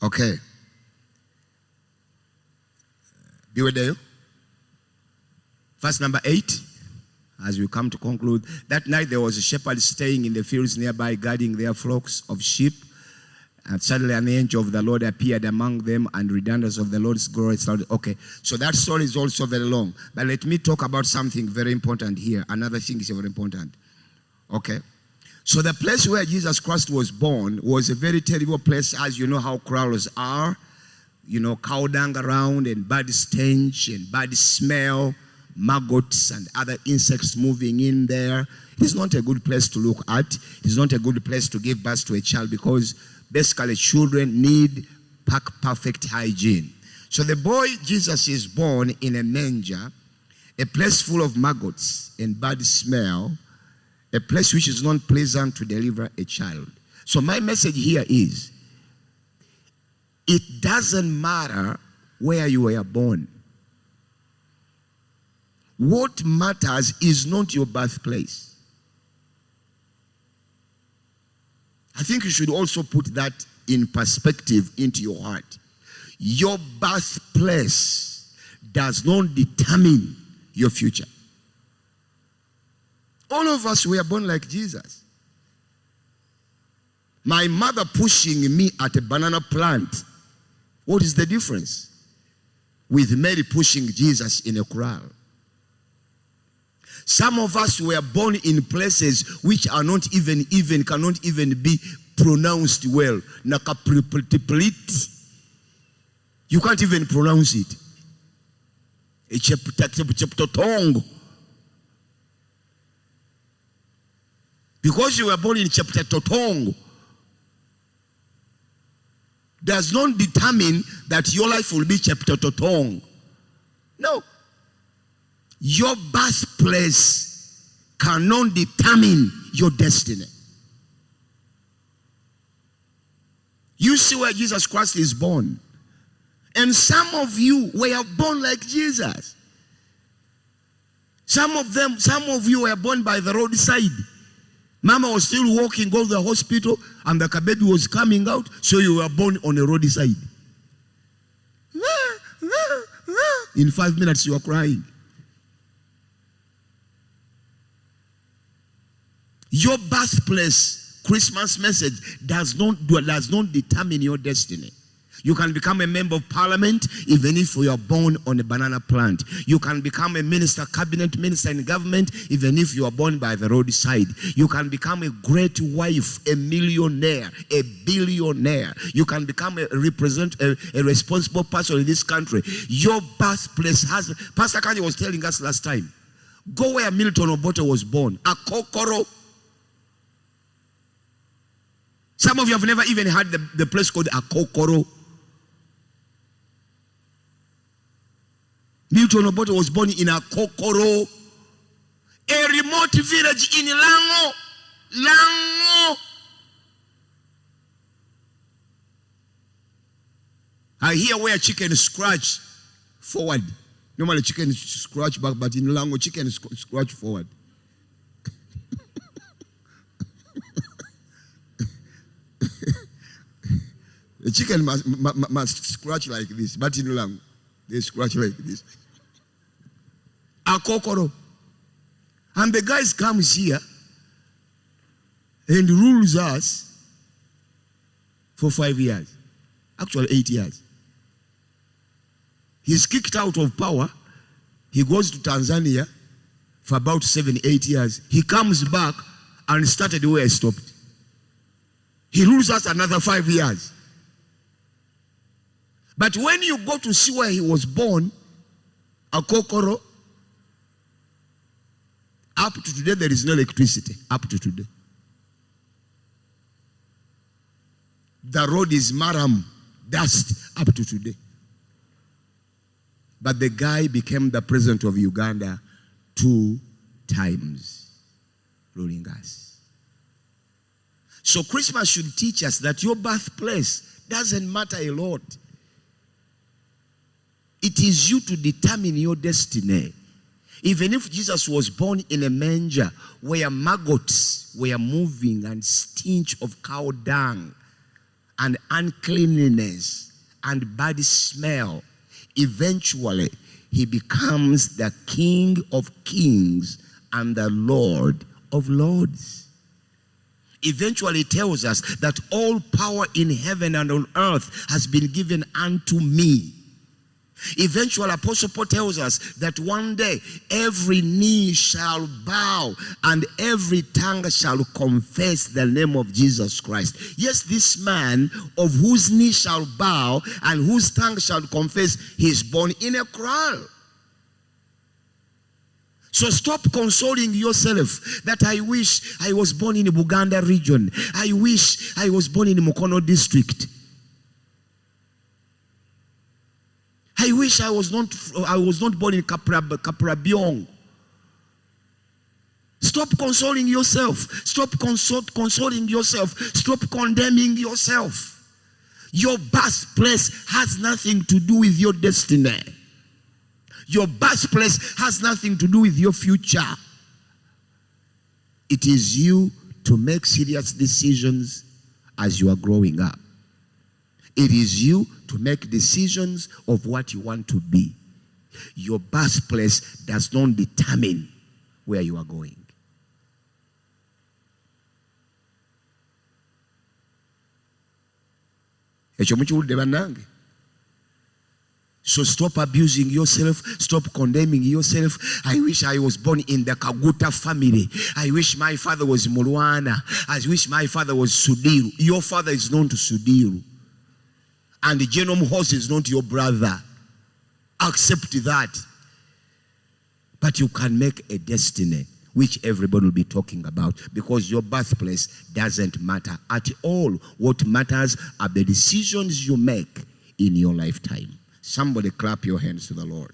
Okay. Be with you. Verse number 8, as we come to conclude. That night there was a shepherd staying in the fields nearby, guarding their flocks of sheep. And suddenly an angel of the Lord appeared among them, and redundance of the Lord's glory started. Okay, so that story is also very long. But let me talk about something very important here. Another thing is very important. Okay. So the place where Jesus Christ was born was a very terrible place, as you know how kraals are. You know, cow dung around and bad stench and bad smell, maggots and other insects moving in there. It's not a good place to look at. It's not a good place to give birth to a child, because basically children need perfect hygiene. So the boy Jesus is born in a manger, a place full of maggots and bad smell, a place which is not pleasant to deliver a child. So my message here is, it doesn't matter where you were born. What matters is not your birthplace. I think you should also put that in perspective into your heart. Your birthplace does not determine your future. All of us were born like Jesus. My mother pushing me at a banana plant. What is the difference with Mary pushing Jesus in a kraal? Some of us were born in places which are not cannot even be pronounced well. You can't even pronounce it. Because you were born in chapter Totongo does not determine that your life will be chapter Totongo. No. Your birthplace cannot determine your destiny. You see where Jesus Christ is born. And some of you were born like Jesus. Some of you were born by the roadside. Mama was still walking, go to the hospital, and the baby was coming out, so you were born on a roadside. In 5 minutes, you are crying. Your birthplace, Christmas message, does not determine your destiny. You can become a member of parliament even if you are born on a banana plant. You can become a minister, cabinet minister in government even if you are born by the roadside. You can become a great wife, a millionaire, a billionaire. You can become a responsible person in this country. Your birthplace has, Pastor Kanye was telling us last time, go where Milton Obote was born, Akokoro. Some of you have never even heard the place called Akokoro. Milton Obote was born in Akokoro, a remote village in Lango. I hear where chicken scratch forward. Normally chicken scratch back, but in Lango chicken scratch forward. The chicken must scratch like this, but in Lango they scratch like this. Akokoro. And the guy comes here and rules us for 5 years. Actually 8 years. He's kicked out of power. He goes to Tanzania for about 7-8 years. He comes back and started where I stopped. He rules us another 5 years. But when you go to see where he was born, Akokoro, up to today there is no electricity. Up to today. The road is maram, dust, up to today. But the guy became the president of Uganda 2 times, ruling us. So Christmas should teach us that your birthplace doesn't matter a lot. It is you to determine your destiny. Even if Jesus was born in a manger where maggots were moving and stench of cow dung and uncleanliness and bad smell, eventually he becomes the King of Kings and the Lord of Lords. Eventually it tells us that all power in heaven and on earth has been given unto me. Eventually, Apostle Paul tells us that one day every knee shall bow and every tongue shall confess the name of Jesus Christ. Yes, this man of whose knee shall bow and whose tongue shall confess, he is born in a kraal. So stop consoling yourself that I wish I was born in the Buganda region. I wish I was born in the Mukono district. I wish I was not born in Kaprabiong. Stop consoling yourself. Stop consoling yourself. Stop condemning yourself. Your birthplace has nothing to do with your destiny. Your birthplace has nothing to do with your future. It is you to make serious decisions as you are growing up. It is you to make decisions of what you want to be. Your birthplace does not determine where you are going. So stop abusing yourself. Stop condemning yourself. I wish I was born in the Kaguta family. I wish my father was Mulwana. I wish my father was Sudiru. Your father is known to Sudiru. And the genome horse is not your brother. Accept that. But you can make a destiny which everybody will be talking about, because your birthplace doesn't matter at all. What matters are the decisions you make in your lifetime. Somebody clap your hands to the Lord.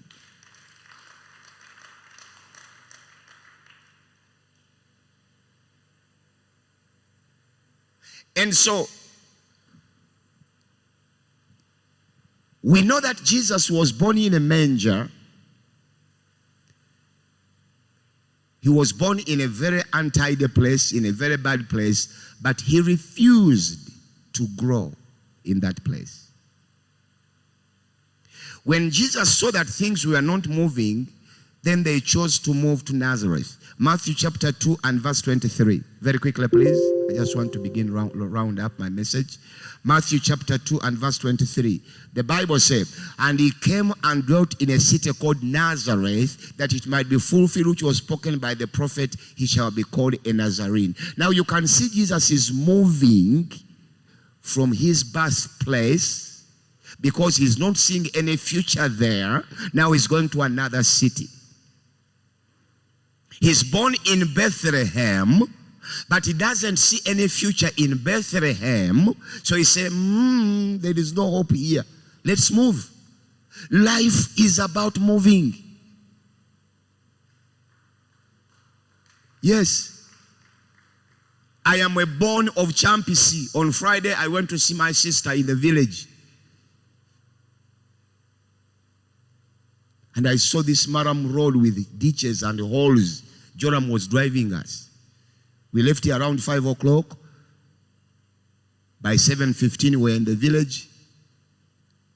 And so, we know that Jesus was born in a manger. He was born in a very untidy place, in a very bad place, but he refused to grow in that place. When Jesus saw that things were not moving, then they chose to move to Nazareth. Matthew chapter 2 and verse 23. Very quickly, please. I just want to begin round up my message. Matthew chapter 2 and verse 23. The Bible says, and he came and dwelt in a city called Nazareth, that it might be fulfilled which was spoken by the prophet, he shall be called a Nazarene. Now you can see Jesus is moving from his birthplace, because he's not seeing any future there. Now he's going to another city. He's born in Bethlehem, but he doesn't see any future in Bethlehem. So he said, there is no hope here. Let's move. Life is about moving. Yes. I am a born of Champisi. On Friday, I went to see my sister in the village. And I saw this Maram road with ditches and holes. Joram was driving us. We left here around 5 o'clock. By 7:15, we were in the village.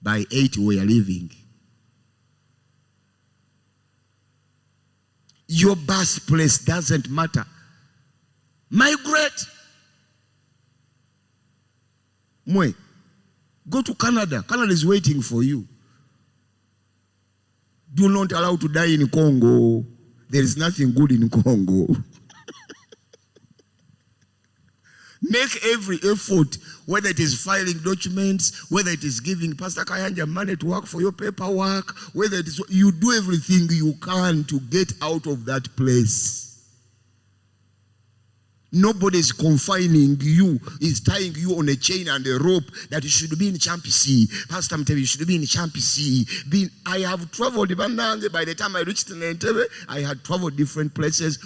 By 8, we were leaving. Your birthplace doesn't matter. Migrate. Mwe, go to Canada. Canada is waiting for you. Do not allow to die in Congo. There is nothing good in Congo. Make every effort, whether it is filing documents, whether it is giving Pastor Kayanja money to work for your paperwork, whether it is, you do everything you can to get out of that place. Nobody is confining you, is tying you on a chain and a rope that you should be in Champisi. Pastor, I'm telling you, you should be in Champisi. I have traveled, by the time I reached Entebbe, I had traveled different places,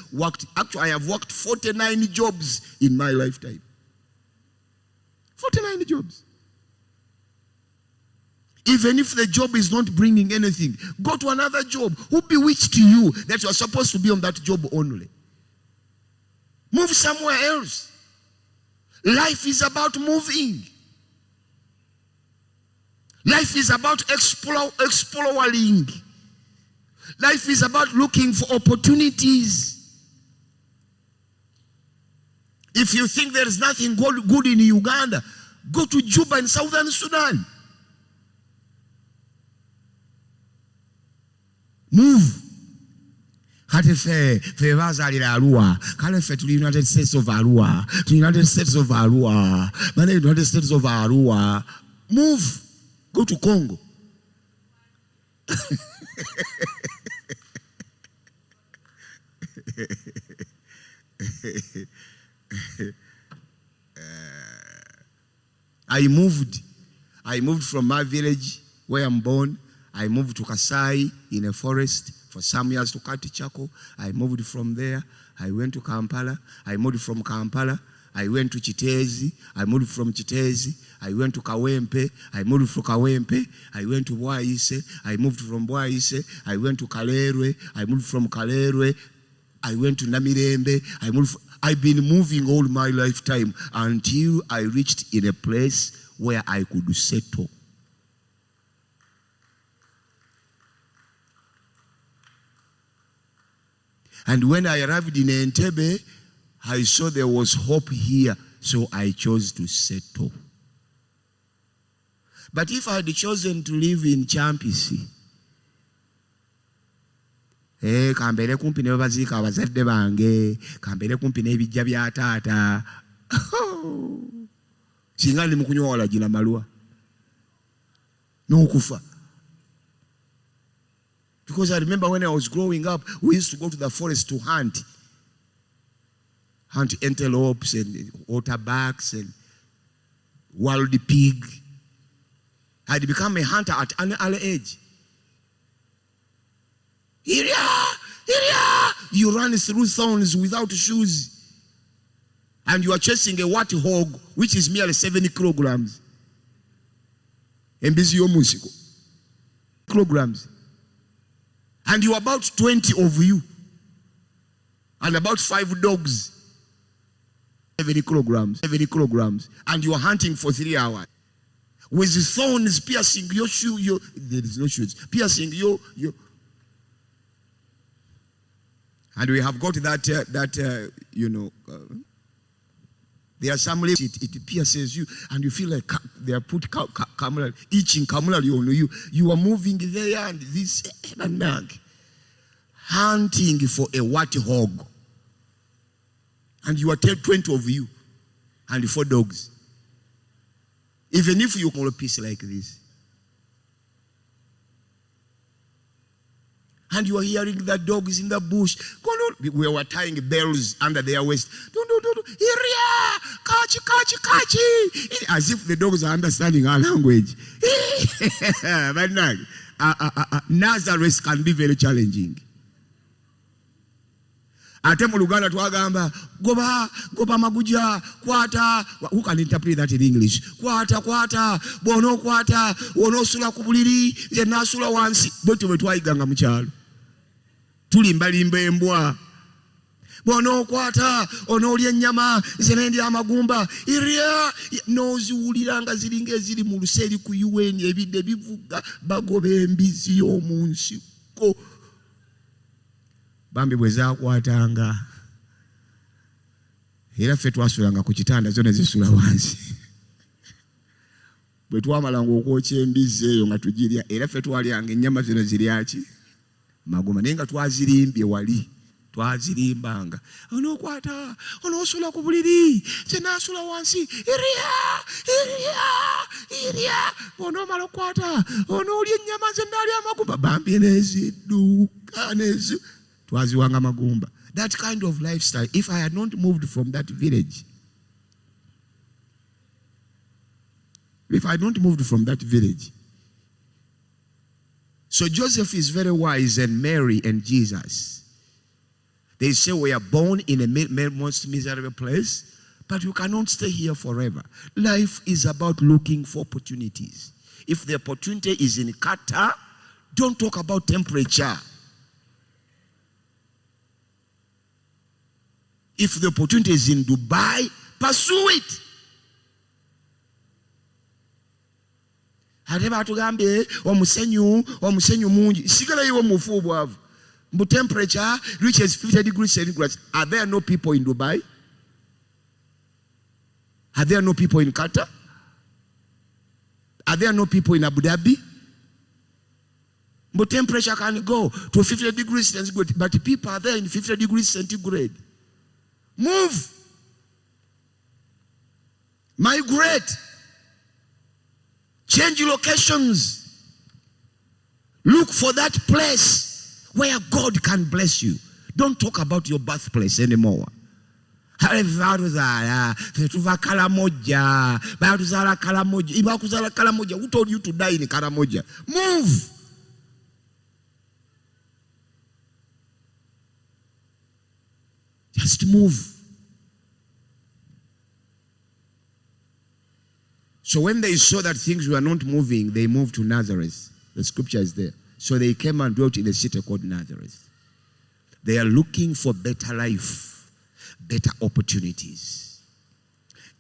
actually I have worked 49 jobs in my lifetime. 49 jobs. Even if the job is not bringing anything, go to another job. Who bewitched you that you are supposed to be on that job only? Move somewhere else. Life is about moving. Life is about exploring. Life is about looking for opportunities. If you think there is nothing good in Uganda, go to Juba in Southern Sudan. Move. Kati fe bazalira Arua. Kale fe to the United States of Arua. To the United States of Arua. Mane United States of Arua. Move. Go to Congo. I moved from my village where I'm born. I moved to Kasai in a forest for some years to Katichako. I moved from there. I went to Kampala. I moved from Kampala. I went to Chitezi. I moved from Chitezi. I went to Kawempe. I moved from Kawempe. I went to Bwaise. I moved from Bwaise. I went to Kalerwe. I moved from Kalerwe. I went to Namirembe. I've been moving all my lifetime until I reached in a place where I could settle. And when I arrived in Entebbe, I saw there was hope here, so I chose to settle. But if I had chosen to live in Champisi, kambere kumpi ne baziika abazadde bange, kambere kumpi n'ebijja bya taata, singa ndi mukunywa wala gina malwa n'okufa. Because I remember when I was growing up, we used to go to the forest to hunt antelopes and waterbacks and wild pig. I had become a hunter at an early age. You run through thorns without shoes. And you are chasing a warthog, which is merely 70 kilograms. Kilograms. And you are about 20 of you. And about 5 dogs. 70 kilograms. 70 kilograms. And you are hunting for 3 hours. With the thorns piercing your shoe, there is no shoes. Piercing your. And we have got that there are some it pierces you, and you feel like they are put itching camaraderie on you. You are moving there, and this hunting for a warthog, and you are 20 of you, and 4 dogs. Even if you call a piece like this, and you are hearing the dogs in the bush. We were tying bells under their waist. As if the dogs are understanding our language. But Nazareth can be very challenging. Ate mu Luganda twagamba goba maguja kwata. Who can interpret that in English? Kwata bono kwata ono sula ku buliri ye nasula wansi bwetyo bwe twayiganga mu kyalo. Tulimbalimba embwa. Bono kwata ono olya ennyama zenendi amagumba iria noziwuliranga ziringa eziri mu luseri ku UN ebidde bivuga bagoba embizi y'omu nsiko. Bambi bwe zaakwatanga era ffe twasulanga ku kitanda zo ne zisula wansi. Bwe twamalanga okwokya embizi eyo nga tugirya era ffe twalyanga ennyama zino ziryaki maguma naye nga twazirimbye wali. Twazirimbanga onokwata onosula ku buliri kyenasula wansi iria onomala okwata onoolya ennyama zenali amagumba bambi nezidduka twaziwanga magumba. That kind of lifestyle, if I had not moved from that village, so Joseph is very wise, and Mary and Jesus. They say we are born in a most miserable place, but you cannot stay here forever. Life is about looking for opportunities. If the opportunity is in Qatar, don't talk about temperature. If the opportunity is in Dubai, pursue it. Ate batugambye omusenyu mungi sigala yiwo mufu bwavu. But temperature reaches 50 degrees centigrade. Are there no people in Dubai? Are there no people in Qatar? Are there no people in Abu Dhabi? But temperature can go to 50 degrees centigrade. But people are there in 50 degrees centigrade. Move. Migrate. Change locations. Look for that place where God can bless you. Don't talk about your birthplace anymore. Who told you to die in Karamoja? Move. Just move. So when they saw that things were not moving, they moved to Nazareth. The scripture is there. So they came and dwelt in a city called Nazareth. They are looking for better life, better opportunities.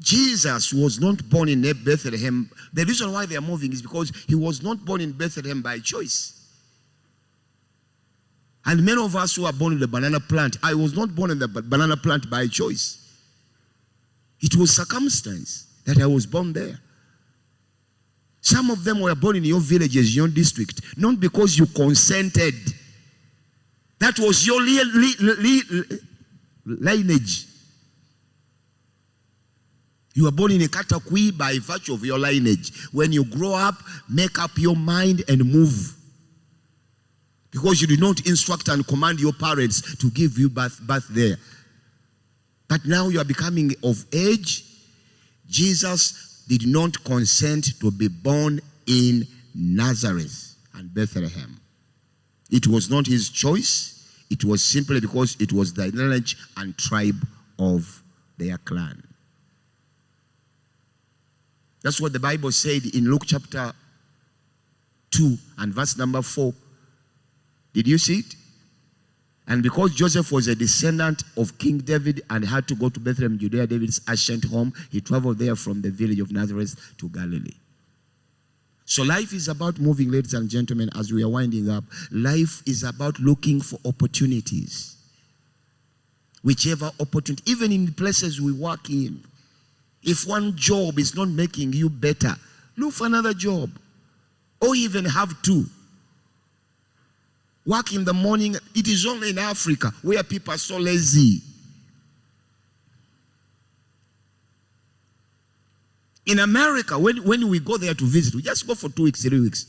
Jesus was not born in Bethlehem. The reason why they are moving is because he was not born in Bethlehem by choice. And many of us who are born in the banana plant, I was not born in the banana plant by choice. It was circumstance that I was born there. Some of them were born in your villages, your district, not because you consented. That was your lineage. You were born in a Katakwi by virtue of your lineage. When you grow up, make up your mind and move. Because you did not instruct and command your parents to give you birth there. But now you are becoming of age. Jesus did not consent to be born in Nazareth and Bethlehem. It was not his choice. It was simply because it was the lineage and tribe of their clan. That's what the Bible said in Luke chapter 2 and verse number 4. Did you see it? And because Joseph was a descendant of King David and had to go to Bethlehem, Judea, David's ancient home, he traveled there from the village of Nazareth to Galilee. So life is about moving, ladies and gentlemen, as we are winding up. Life is about looking for opportunities. Whichever opportunity, even in the places we work in. If one job is not making you better, look for another job. Or even have two. Work in the morning. It is only in Africa where people are so lazy. In America, when we go there to visit, we just go for 2 weeks, 3 weeks.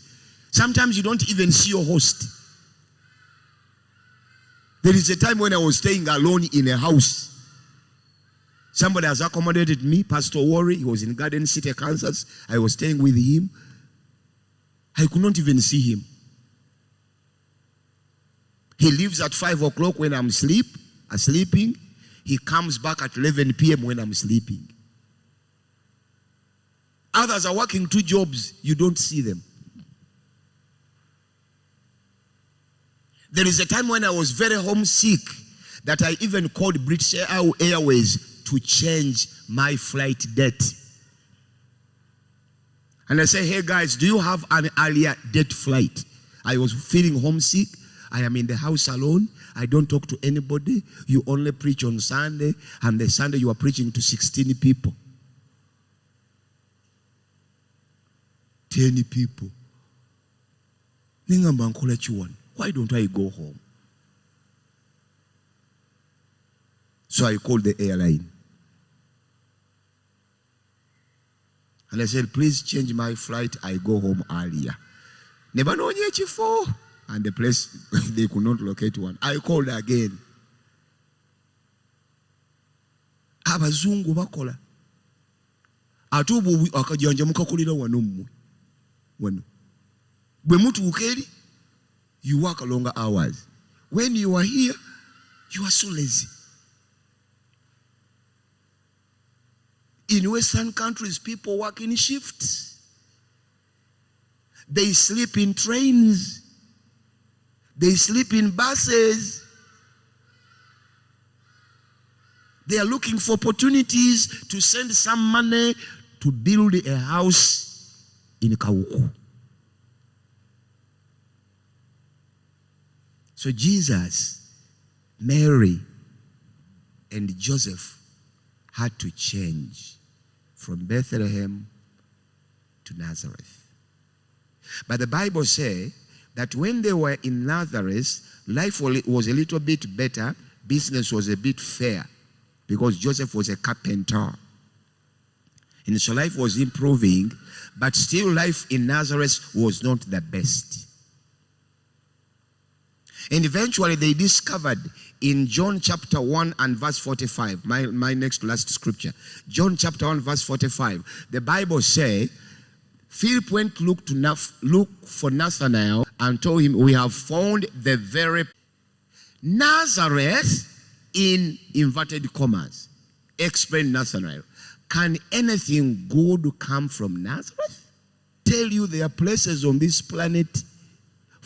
Sometimes you don't even see your host. There is a time when I was staying alone in a house. Somebody has accommodated me, Pastor Worry. He was in Garden City, Kansas. I was staying with him. I could not even see him. He leaves at 5 o'clock when I'm sleeping. He comes back at 11 p.m. when I'm sleeping. Others are working 2 jobs. You don't see them. There is a time when I was very homesick that I even called British Airways to change my flight date. And I say, hey guys, do you have an earlier date flight? I was feeling homesick. I am in the house alone. I don't talk to anybody. You only preach on Sunday. And the Sunday you are preaching to 16 people. 10 people. Why don't I go home? So I called the airline. And I said, please change my flight. I go home earlier. Never know before. And the place, they could not locate one. I called again. Abazungu bakola. Atubu akajanja mukakulira wano mmwe. Wano. Bwe mutuuka, you work longer hours. When you are here, you are so lazy. In Western countries, people work in shifts. They sleep in trains. They sleep in buses. They are looking for opportunities to send some money to build a house in Kawuku. So Jesus, Mary, and Joseph had to change from Bethlehem to Nazareth. But the Bible says that when they were in Nazareth, life was a little bit better, business was a bit fair, because Joseph was a carpenter. And so life was improving, but still life in Nazareth was not the best. And eventually they discovered in John chapter 1 and verse 45, my next to last scripture, John chapter 1 verse 45, the Bible says, Philip went to look for Nathanael and told him, we have found the very Nazareth, in inverted commas. Explain Nathanael. Can anything good come from Nazareth? Tell you there are places on this planet